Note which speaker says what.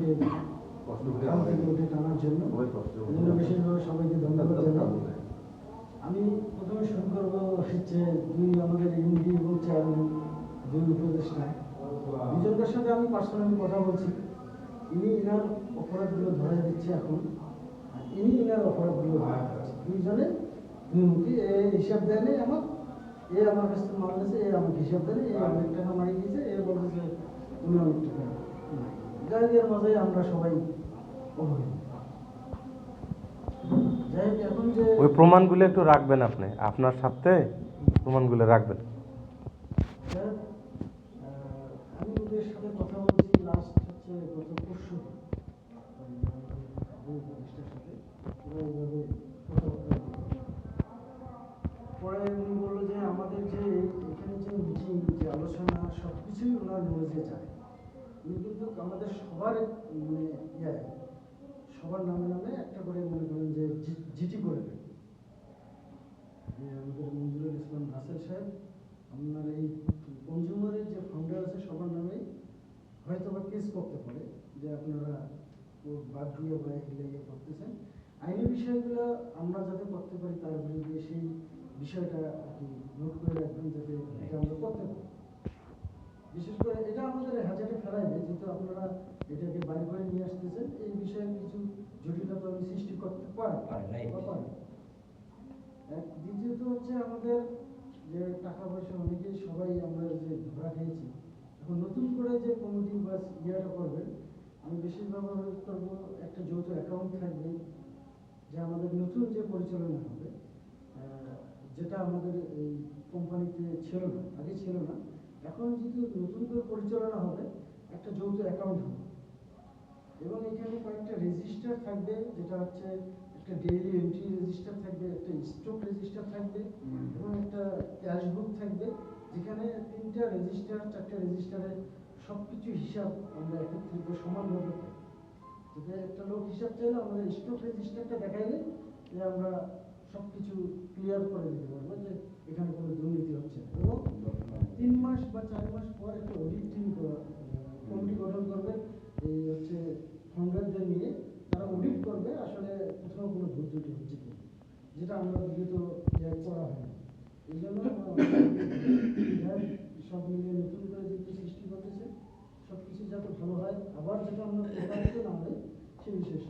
Speaker 1: আমাকে খাল থেকে উঠে টানার জন্য বিশেষভাবে সবাইকে ধন্যবাদ জানাই। আমি প্রথমে শুরু করবো হচ্ছে আমাদের এমডি এবং চেয়ারম্যান দুই উপদেষ্টা দুজনদের সাথে আমি পার্সোনালি কথা বলছি। ইনি ইনার অপরাধগুলো ধরা দিচ্ছে এখন, ইনি ইনার অপরাধগুলো ধরা দিচ্ছে। দুইজনে দুইমুখী হিসাব দেয়নি আমার, এ আমার কাছ থেকে মাল দিয়েছে, এ আমাকে হিসাব দেয়নি, এ অনেক টাকা মারি দিয়েছে, এ বলতেছে তুমি অনেক টাকা। যাদের মাঝে আমরা সবাই অবহেলিত। যাই হোক, এখন যে
Speaker 2: ওই প্রমাণগুলো একটু রাখবেন, আপনি আপনার সাথে প্রমাণগুলো রাখবেন।
Speaker 1: আমি ওদের সাথে কথা বলছি লাস্ট হচ্ছে গত পরশু উপদেষ্টার সাথে ওরা এইভাবে কথাবার্তা বলল। পরে উনি বললো যে আমাদের যে এখানে যে মিটিং, যে আলোচনা, সব কিছুই ওনার নলেজে যায়। উনি কিন্তু আমাদের সবার মানে সবার নামে নামে একটা করে মনে করেন যে জিটি করে দেন। আমাদের মঞ্জুরুল ইসলাম রাসেল সাহেব আপনার এই কনজিউমারের যে ফাউন্ডার আছে সবার নামে হয়তো বা কেস করতে পারে যে আপনারা বাদ দিয়ে বা ইয়ে করতেছেন। আইনি বিষয়গুলো আমরা যাতে করতে পারি তার বিরুদ্ধে সেই বিষয়টা আর কি নোট করে রাখবেন, যাতে এটা আমরা করতে পারি। বিশেষ করে এটা আমাদের হাজারে ফেলাইবে, যেহেতু আপনারা এটাকে বাড়ি করে নিয়ে আসতেছেন, এই বিষয়ে কিছু জটিলতা আমি সৃষ্টি করতে পারি। দ্বিতীয়ত হচ্ছে আমাদের যে টাকা পয়সা অনেকেই সবাই আমরা যে ধরা খেয়েছি, এখন নতুন করে যে কমিটি বা ইয়েটা করবেন, আমি বিশেষভাবে অনুরোধ করবো একটা যৌথ অ্যাকাউন্ট থাকবে, যে আমাদের নতুন যে পরিচালনা হবে, যেটা আমাদের এই কোম্পানিতে ছিল না, আগে ছিল না, এখন যেহেতু নতুন করে পরিচালনা হবে, একটা যৌথ অ্যাকাউন্ট হবে এবং এখানে কয়েকটা রেজিস্টার থাকবে, যেটা হচ্ছে একটা ডেইলি এন্ট্রি রেজিস্টার থাকবে, একটা স্টক রেজিস্টার থাকবে এবং একটা ক্যাশ বুক থাকবে, যেখানে 3টা রেজিস্টার 4টা রেজিস্টারে সবকিছু হিসাব আমরা একত্রিত সমানভাবে পাই। যদি একটা লোক হিসাব চাইলে আমাদের স্টক রেজিস্টারটা দেখাইলে যে আমরা সবকিছু ক্লিয়ার করে দিতে পারবো যে এখানে কোনো দুর্নীতি হচ্ছে না। এবং 3 মাস বা 4 মাস পর একটা অডিট টিম কমিটি গঠন করবে, এই হচ্ছে ফাউন্ডারদের নিয়ে, তারা অডিট করবে আসলে কোথাও কোনো ভুল ত্রুটি হচ্ছে কিনা, যেটা আমরা বিগত করা হয়নি। এই জন্য সব মিলিয়ে নতুন করে যেহেতু সৃষ্টি করতেছে, সব কিছু যাতে ভালো হয়, আবার যেটা আমরা প্রতারিত না হয় সেই বিশেষ